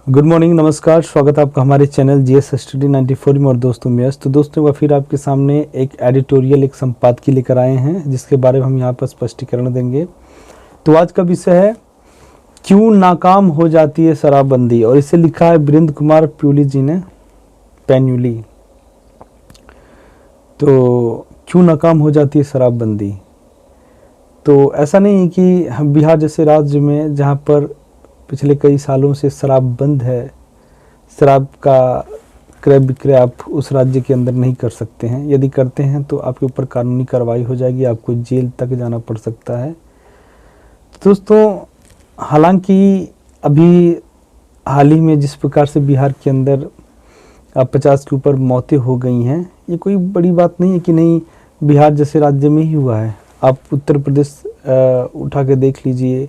Good morning, नमस्कार। स्वागत है आपका हमारे चैनल जीएस स्टडी 94 में। और दोस्तों मैं तो दोस्तों फिर आपके सामने एक एडिटोरियल, एक संपादकीय लेकर आए हैं जिसके बारे में हम यहाँ पर स्पष्टीकरण देंगे। तो आज का विषय है क्यों नाकाम हो जाती है शराबबंदी, और इसे लिखा है वीरेंद्र कुमार प्यूली जी ने, पैन्यूली। तो क्यों नाकाम हो जाती है शराबबंदी। तो ऐसा नहीं है कि बिहार जैसे राज्य में जहाँ पर पिछले कई सालों से शराब बंद है, शराब का क्रय विक्रय आप उस राज्य के अंदर नहीं कर सकते हैं। यदि करते हैं तो आपके ऊपर कानूनी कार्रवाई हो जाएगी, आपको जेल तक जाना पड़ सकता है। तो दोस्तों हालांकि अभी हाल ही में जिस प्रकार से बिहार के अंदर 50 के ऊपर मौतें हो गई हैं, ये कोई बड़ी बात नहीं है कि नहीं बिहार जैसे राज्य में ही हुआ है। आप उत्तर प्रदेश उठा के देख लीजिए,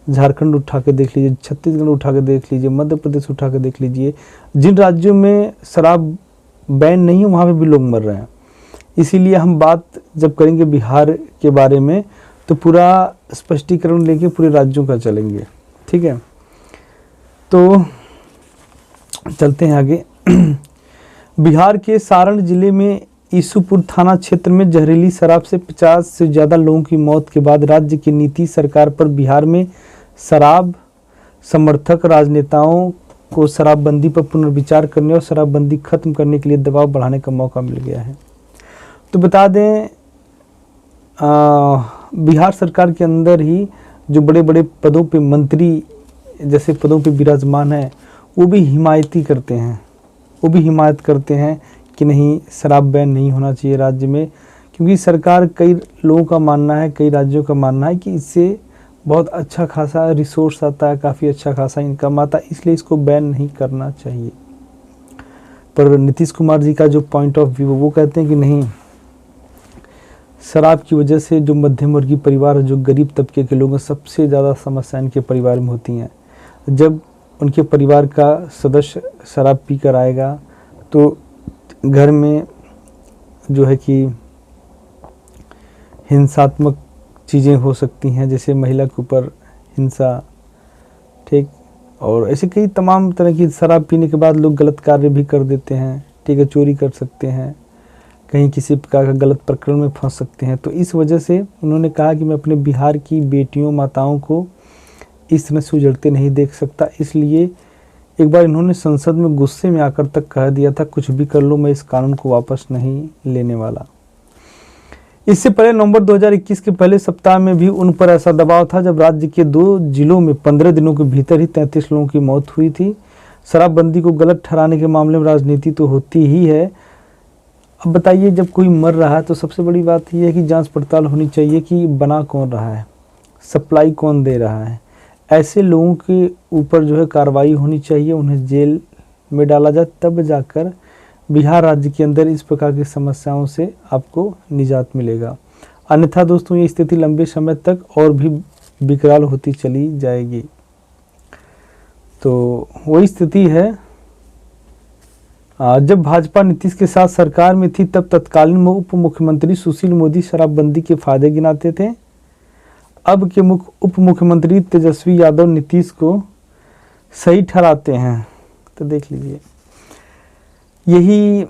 झारखंड उठा के देख लीजिए, छत्तीसगढ़ उठा के देख लीजिए, मध्य प्रदेश उठा के देख लीजिए। जिन राज्यों में शराब बैन नहीं है वहाँ पे भी लोग मर रहे हैं। इसीलिए हम बात जब करेंगे बिहार के बारे में तो पूरा स्पष्टीकरण लेके पूरे राज्यों का चलेंगे, ठीक है। तो चलते हैं आगे। बिहार के सारण जिले में ईसूपुर थाना क्षेत्र में जहरीली शराब से 50 से ज़्यादा लोगों की मौत के बाद राज्य की नीतीश सरकार पर बिहार में शराब समर्थक राजनेताओं को शराबबंदी पर पुनर्विचार करने और शराबबंदी खत्म करने के लिए दबाव बढ़ाने का मौका मिल गया है। तो बता दें बिहार सरकार के अंदर ही जो बड़े बड़े पदों पे मंत्री जैसे पदों पे विराजमान है वो भी हिमायत करते हैं कि नहीं शराब बैन नहीं होना चाहिए राज्य में, क्योंकि सरकार कई लोगों का मानना है, कई राज्यों का मानना है कि इससे बहुत अच्छा खासा रिसोर्स आता है, काफ़ी अच्छा खासा इनकम आता है, इसलिए इसको बैन नहीं करना चाहिए। पर नीतीश कुमार जी का जो पॉइंट ऑफ व्यू वो कहते हैं कि नहीं, शराब की वजह से जो मध्यम वर्गीय परिवार, जो गरीब तबके के लोग हैं, सबसे ज़्यादा समस्या इनके परिवार में होती हैं। जब उनके परिवार का सदस्य शराब पी कर आएगा तो घर में जो है कि हिंसात्मक चीज़ें हो सकती हैं, जैसे महिला के ऊपर हिंसा, ठीक, और ऐसे कई तमाम तरह की शराब पीने के बाद लोग गलत कार्य भी कर देते हैं, ठीक है, चोरी कर सकते हैं, कहीं किसी प्रकार का गलत प्रकरण में फंस सकते हैं। तो इस वजह से उन्होंने कहा कि मैं अपने बिहार की बेटियों माताओं को इस तरह से उजड़ते नहीं देख सकता। इसलिए एक बार इन्होंने संसद में गुस्से में आकर तक कह दिया था, कुछ भी कर लो मैं इस कानून को वापस नहीं लेने वाला। इससे पहले नवंबर 2021 के पहले सप्ताह में भी उन पर ऐसा दबाव था जब राज्य के 2 जिलों में 15 दिनों के भीतर ही 33 लोगों की मौत हुई थी। शराबबंदी को गलत ठहराने के मामले में राजनीति तो होती ही है। अब बताइए, जब कोई मर रहा है तो सबसे बड़ी बात यह है कि जांच पड़ताल होनी चाहिए कि बना कौन रहा है, सप्लाई कौन दे रहा है। ऐसे लोगों के ऊपर जो है कार्रवाई होनी चाहिए, उन्हें जेल में डाला जाए, तब जाकर बिहार राज्य के अंदर इस प्रकार की समस्याओं से आपको निजात मिलेगा। अन्यथा दोस्तों ये स्थिति लंबे समय तक और भी विकराल होती चली जाएगी। तो वही स्थिति है। जब भाजपा नीतीश के साथ सरकार में थी तब तत्कालीन उप मुख्यमंत्री सुशील मोदी शराबबंदी के फायदे गिनाते थे। अब के उप मुख्यमंत्री तेजस्वी यादव नीतीश को सही ठहराते हैं। तो देख लीजिए, यही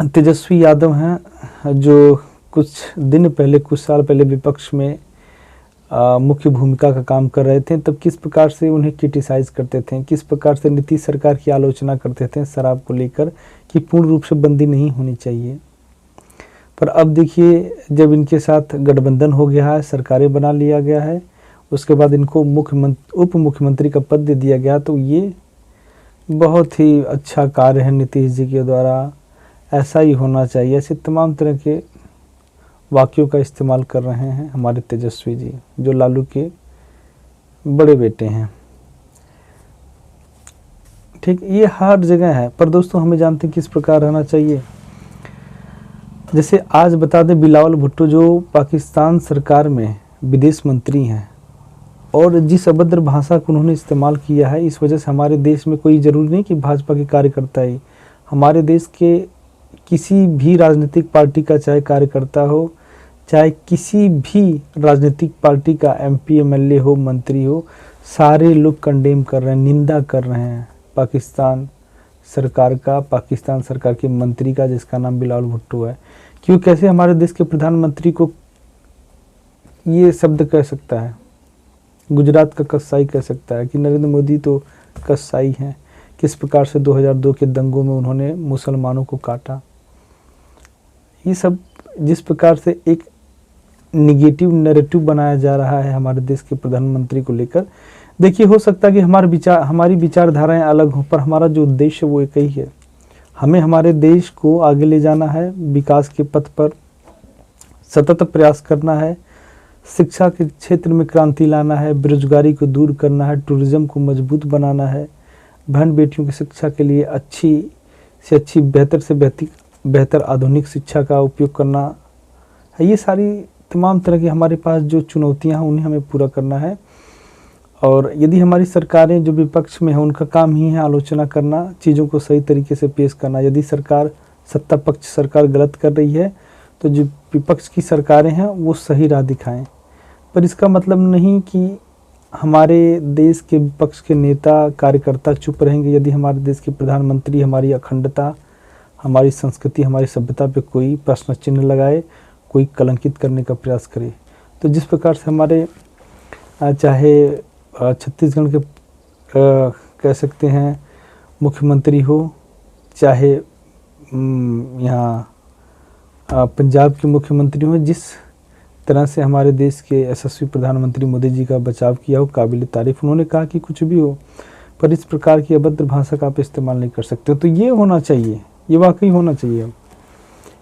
तेजस्वी यादव हैं जो कुछ साल पहले विपक्ष में मुख्य भूमिका का काम कर रहे थे। तब किस प्रकार से उन्हें क्रिटिसाइज करते थे, किस प्रकार से नीतीश सरकार की आलोचना करते थे शराब को लेकर कि पूर्ण रूप से बंदी नहीं होनी चाहिए। पर अब देखिए, जब इनके साथ गठबंधन हो गया है, सरकारें बना लिया गया है, उसके बाद इनको उप मुख्यमंत्री का पद दे दिया गया, तो ये बहुत ही अच्छा कार्य है नीतीश जी के द्वारा, ऐसा ही होना चाहिए। ऐसे तमाम तरह के वाक्यों का इस्तेमाल कर रहे हैं हमारे तेजस्वी जी, जो लालू के बड़े बेटे हैं, ठीक। ये हर जगह है। पर दोस्तों हमें जानते हैं किस प्रकार रहना चाहिए। जैसे आज बता दें, बिलावल भुट्टो जो पाकिस्तान सरकार में विदेश मंत्री हैं, और जिस अभद्र भाषा को उन्होंने इस्तेमाल किया है, इस वजह से हमारे देश में कोई ज़रूरी नहीं कि भाजपा के कार्यकर्ता ही, हमारे देश के किसी भी राजनीतिक पार्टी का चाहे कार्यकर्ता हो, चाहे किसी भी राजनीतिक पार्टी का MP MLA हो, मंत्री हो, सारे लोग कंडेम कर रहे हैं, निंदा कर रहे हैं पाकिस्तान सरकार का, पाकिस्तान सरकार के मंत्री का जिसका नाम बिलावल भुट्टो है। क्यों, कैसे हमारे देश के प्रधानमंत्री को ये शब्द कह सकता है, गुजरात का कसाई कह सकता है कि नरेंद्र मोदी तो कसाई हैं। किस प्रकार से 2002 के दंगों में उन्होंने मुसलमानों को काटा। ये सब जिस प्रकार से एक निगेटिव नैरेटिव बनाया जा रहा है हमारे देश के प्रधानमंत्री को लेकर, देखिए हो सकता है कि हमारी विचारधाराएं अलग हों, पर हमारा जो उद्देश्य वो एक ही है। हमें हमारे देश को आगे ले जाना है, विकास के पथ पर सतत प्रयास करना है, शिक्षा के क्षेत्र में क्रांति लाना है, बेरोजगारी को दूर करना है, टूरिज्म को मजबूत बनाना है, बहन बेटियों की शिक्षा के लिए अच्छी से अच्छी, बेहतर से बेहतर आधुनिक शिक्षा का उपयोग करना है। ये सारी तमाम तरह की हमारे पास जो चुनौतियां हैं उन्हें हमें पूरा करना है। और यदि हमारी सरकारें जो विपक्ष में हैं उनका काम ही है आलोचना करना, चीज़ों को सही तरीके से पेश करना। यदि सत्ता पक्ष सरकार गलत कर रही है तो जो विपक्ष की सरकारें हैं वो सही राह दिखाएं। पर इसका मतलब नहीं कि हमारे देश के विपक्ष के नेता कार्यकर्ता चुप रहेंगे यदि हमारे देश के प्रधानमंत्री हमारी अखंडता, हमारी संस्कृति, हमारी सभ्यता पे कोई प्रश्न चिन्ह लगाए, कोई कलंकित करने का प्रयास करे। तो जिस प्रकार से हमारे चाहे छत्तीसगढ़ के कह सकते हैं मुख्यमंत्री हो, चाहे यहाँ पंजाब के मुख्यमंत्री हो, जिस तरह से हमारे देश के यशस्वी प्रधानमंत्री मोदी जी का बचाव किया हो, काबिल तारीफ। उन्होंने कहा कि कुछ भी हो पर इस प्रकार की अभद्र भाषा का आप इस्तेमाल नहीं कर सकते। तो ये होना चाहिए, ये वाकई होना चाहिए।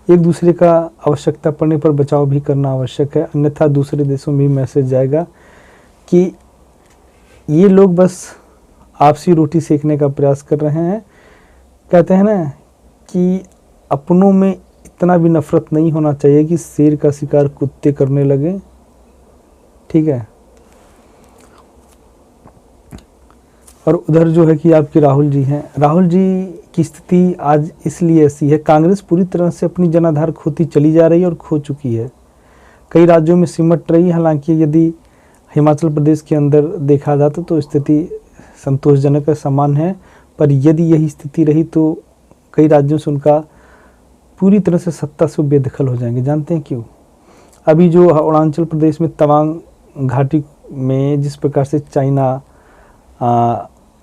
एक दूसरे का आवश्यकता पड़ने पर बचाव भी करना आवश्यक है, अन्यथा दूसरे देशों में भी मैसेज जाएगा कि ये लोग बस आपसी रोटी सेकने का प्रयास कर रहे हैं। कहते हैं ना कि अपनों में इतना भी नफरत नहीं होना चाहिए कि शेर का शिकार कुत्ते करने लगे। ठीक है। और उधर जो है कि आपके राहुल जी हैं, राहुल जी की स्थिति आज इसलिए ऐसी है, कांग्रेस पूरी तरह से अपनी जनाधार खोती चली जा रही है और खो चुकी है, कई राज्यों में सिमट रही। हालांकि यदि हिमाचल प्रदेश के अंदर देखा जाता तो स्थिति संतोषजनक समान है, पर यदि यही स्थिति रही तो कई राज्यों से उनका पूरी तरह से सत्ता से बेदखल हो जाएंगे। जानते हैं क्यों? अभी जो अरुणाचल प्रदेश में तवांग घाटी में जिस प्रकार से चाइना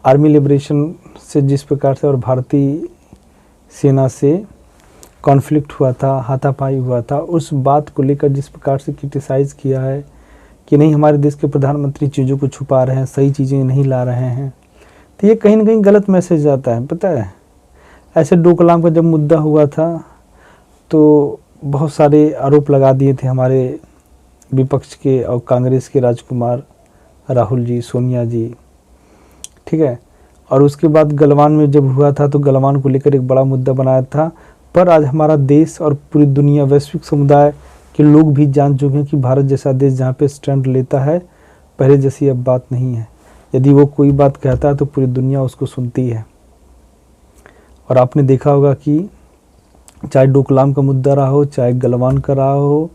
आर्मी लिबरेशन से जिस प्रकार से और भारतीय सेना से कॉन्फ्लिक्ट हुआ था, हाथापाई हुआ था, उस बात को लेकर जिस प्रकार से क्रिटिसाइज़ किया है कि नहीं हमारे देश के प्रधानमंत्री चीज़ों को छुपा रहे हैं, सही चीज़ें नहीं ला रहे हैं, तो ये कहीं ना कहीं गलत मैसेज आता है। पता है, ऐसे डोकलाम का जब मुद्दा हुआ था तो बहुत सारे आरोप लगा दिए थे हमारे विपक्ष के और कांग्रेस के राजकुमार राहुल जी, सोनिया जी। ठीक है। और उसके बाद गलवान में जब हुआ था तो गलवान को लेकर एक बड़ा मुद्दा बनाया था, पर आज हमारा देश और पूरी दुनिया, वैश्विक समुदाय के लोग भी जान चुके हैं कि भारत जैसा देश जहाँ पे स्टैंड लेता है, पहले जैसी अब बात नहीं है। यदि वो कोई बात कहता है तो पूरी दुनिया उसको सुनती है। और आपने देखा होगा कि चाहे डोकलाम का मुद्दा रहा हो, चाहे गलवान का रहा हो,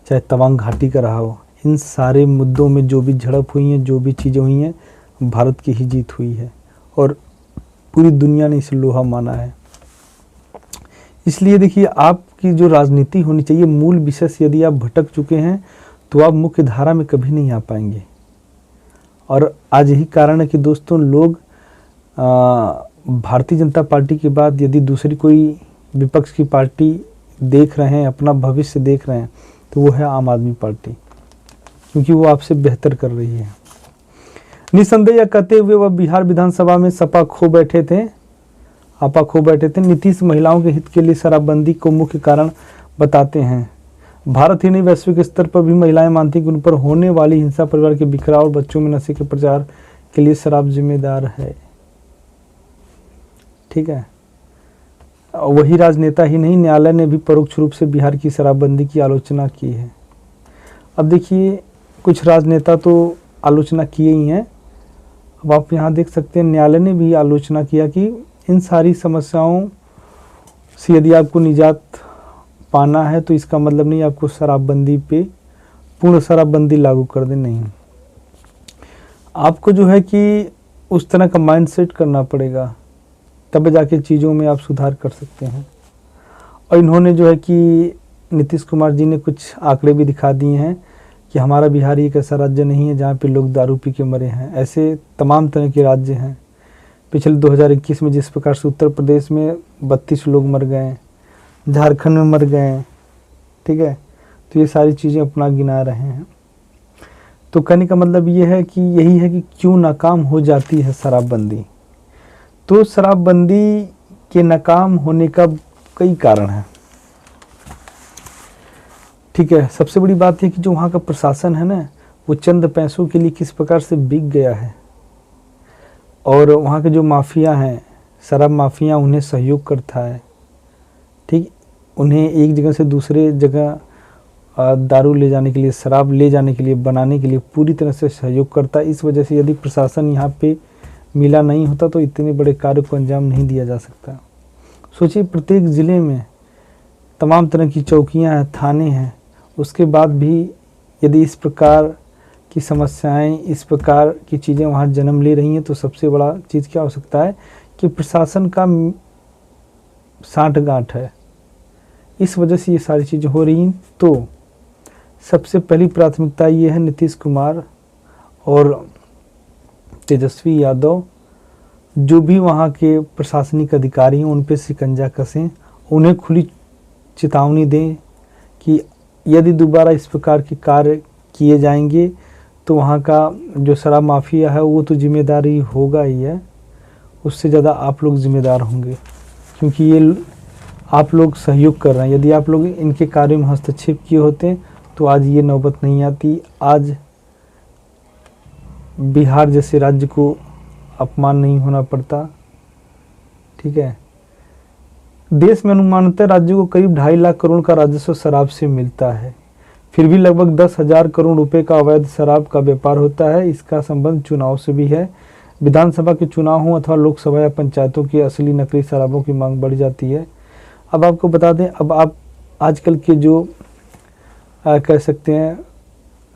चाहे तवांग घाटी का रहा हो, इन सारे मुद्दों में जो भी झड़प हुई हैं, जो भी चीज़ें हुई हैं, भारत की ही जीत हुई है और पूरी दुनिया ने इसे लोहा माना है। इसलिए देखिए, आपकी जो राजनीति होनी चाहिए, मूल विषय से यदि आप भटक चुके हैं तो आप मुख्य धारा में कभी नहीं आ पाएंगे। और आज यही कारण है कि दोस्तों, लोग भारतीय जनता पार्टी के बाद यदि दूसरी कोई विपक्ष की पार्टी देख रहे हैं, अपना भविष्य देख रहे हैं, तो वो है आम आदमी पार्टी, क्योंकि वो आपसे बेहतर कर रही है। निसंदेह यह कहते हुए वह बिहार विधानसभा में आपा खो बैठे थे। नीतीश महिलाओं के हित के लिए शराबबंदी को मुख्य कारण बताते हैं। भारत ही नहीं, वैश्विक स्तर पर भी महिलाएं मानती हैं कि उन पर होने वाली हिंसा, परिवार के बिखराव और बच्चों में नशे के प्रचार के लिए शराब जिम्मेदार है। ठीक है। वही राजनेता ही नहीं, न्यायालय ने भी परोक्ष रूप से बिहार की शराबबंदी की आलोचना की है। अब देखिए, कुछ राजनेता तो आलोचना किए ही हैं। अब आप यहाँ देख सकते हैं, न्यायालय ने भी आलोचना किया कि इन सारी समस्याओं से यदि आपको निजात पाना है तो इसका मतलब नहीं आपको शराबबंदी पे पूर्ण शराबबंदी लागू कर दे, नहीं। आपको जो है कि उस तरह का माइंडसेट करना पड़ेगा, तब जाके चीज़ों में आप सुधार कर सकते हैं। और इन्होंने जो है कि नीतीश कुमार जी ने कुछ आंकड़े भी दिखा दिए हैं कि हमारा बिहार एक ऐसा राज्य नहीं है जहाँ पे लोग दारू पी के मरे हैं। ऐसे तमाम तरह के राज्य हैं। पिछले 2021 में जिस प्रकार से उत्तर प्रदेश में 32 लोग मर गए, झारखंड में मर गए, ठीक है, तो ये सारी चीज़ें अपना गिना रहे हैं। तो कहने का मतलब ये है कि यही है कि क्यों नाकाम हो जाती है शराबबंदी। तो शराबबंदी के नाकाम होने का कई कारण हैं, ठीक है। सबसे बड़ी बात है कि जो वहाँ का प्रशासन है ना, वो चंद पैसों के लिए किस प्रकार से बिक गया है। और वहाँ के जो माफिया हैं, शराब माफिया, उन्हें सहयोग करता है, ठीक। उन्हें एक जगह से दूसरे जगह दारू ले जाने के लिए, शराब ले जाने के लिए, बनाने के लिए पूरी तरह से सहयोग करता है। इस वजह से यदि प्रशासन यहाँ पे मिला नहीं होता तो इतने बड़े कार्य को अंजाम नहीं दिया जा सकता। सोचिए, प्रत्येक ज़िले में तमाम तरह की चौकियाँ हैं, थाने हैं, उसके बाद भी यदि इस प्रकार की समस्याएं, इस प्रकार की चीज़ें वहाँ जन्म ले रही हैं, तो सबसे बड़ा चीज़ क्या हो सकता है कि प्रशासन का साठगांठ है। इस वजह से ये सारी चीज़ें हो रही हैं। तो सबसे पहली प्राथमिकता ये है, नीतीश कुमार और तेजस्वी यादव, जो भी वहाँ के प्रशासनिक अधिकारी हैं, उन पे शिकंजा कसें, उन्हें खुली चेतावनी दें कि यदि दोबारा इस प्रकार के कार्य किए जाएंगे तो वहाँ का जो शराब माफिया है वो तो जिम्मेदारी होगा ही है, उससे ज़्यादा आप लोग जिम्मेदार होंगे, क्योंकि ये आप लोग सहयोग कर रहे हैं। यदि आप लोग इनके कार्यों में हस्तक्षेप किए होते तो आज ये नौबत नहीं आती, आज बिहार जैसे राज्य को अपमान नहीं होना पड़ता, ठीक है। देश में अनुमानतः राज्य को करीब 2.5 लाख करोड़ का राजस्व शराब से मिलता है, फिर भी लगभग 10,000 करोड़ रुपए का अवैध शराब का व्यापार होता है। इसका संबंध चुनाव से भी है। विधानसभा के चुनाव हों अथवा लोकसभा या पंचायतों की असली नकली शराबों की मांग बढ़ जाती है। अब आपको बता दें, अब आप आजकल के जो कह सकते हैं,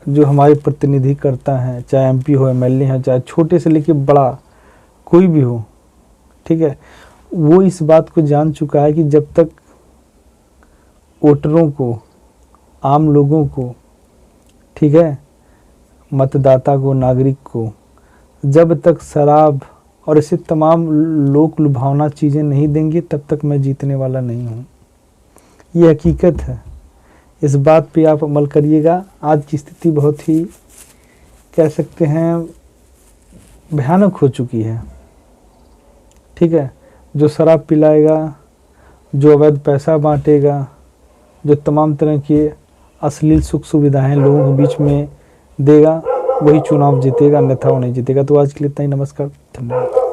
जो हमारे प्रतिनिधि करता हैं, चाहे MP हो, MLA हो, चाहे छोटे से लेके बड़ा कोई भी हो, ठीक है, वो इस बात को जान चुका है कि जब तक वोटरों को, आम लोगों को, ठीक है, मतदाता को, नागरिक को, जब तक शराब और ऐसे तमाम लोक लुभावना चीज़ें नहीं देंगे, तब तक मैं जीतने वाला नहीं हूँ। ये हकीकत है। इस बात पे आप अमल करिएगा। आज की स्थिति बहुत ही कह सकते हैं भयानक हो चुकी है, ठीक है। जो शराब पिलाएगा, जो अवैध पैसा बांटेगा, जो तमाम तरह की अश्लील सुख सुविधाएं लोगों के बीच में देगा, वही चुनाव जीतेगा, अन्यथा वो नहीं जीतेगा। तो आज के लिए इतना ही। नमस्कार, धन्यवाद।